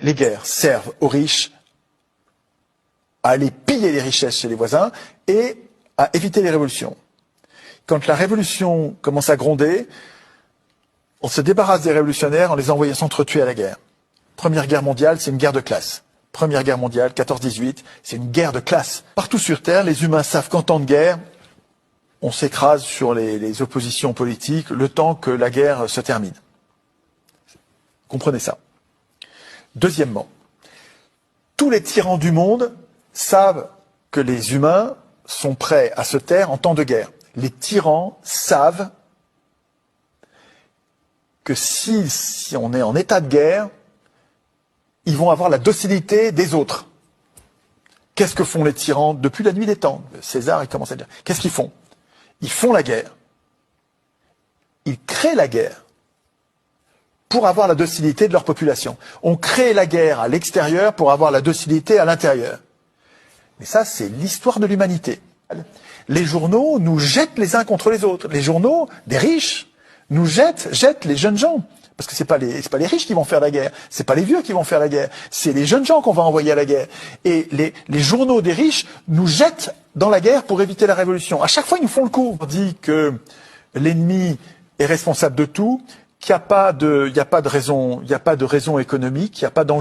les guerres servent aux riches à aller piller les richesses chez les voisins et à éviter les révolutions. Quand la révolution commence à gronder, on se débarrasse des révolutionnaires en les envoyant s'entretuer à la guerre. Première guerre mondiale, c'est une guerre de classe. Première guerre mondiale, 14-18, c'est une guerre de classe. Partout sur Terre, les humains savent qu'en temps de guerre, on s'écrase sur les oppositions politiques le temps que la guerre se termine. Comprenez ça. Deuxièmement, tous les tyrans du monde savent que les humains sont prêts à se taire en temps de guerre. Les tyrans savent que si on est en état de guerre, ils vont avoir la docilité des autres. Qu'est-ce que font les tyrans depuis la nuit des temps? César, il commence à dire. Qu'est-ce qu'ils font? Ils font la guerre. Ils créent la guerre pour avoir la docilité de leur population. On crée la guerre à l'extérieur pour avoir la docilité à l'intérieur. Mais ça, c'est l'histoire de l'humanité. Les journaux nous jettent les uns contre les autres. Les journaux des riches nous jettent les jeunes gens. Parce que c'est pas les riches qui vont faire la guerre, c'est pas les vieux qui vont faire la guerre, c'est les jeunes gens qu'on va envoyer à la guerre. Et les journaux des riches nous jettent dans la guerre pour éviter la révolution. À chaque fois, ils nous font le coup. On dit que l'ennemi est responsable de tout, qu'il n'y a pas de raison économique, qu'il n'y a pas d'enjeu.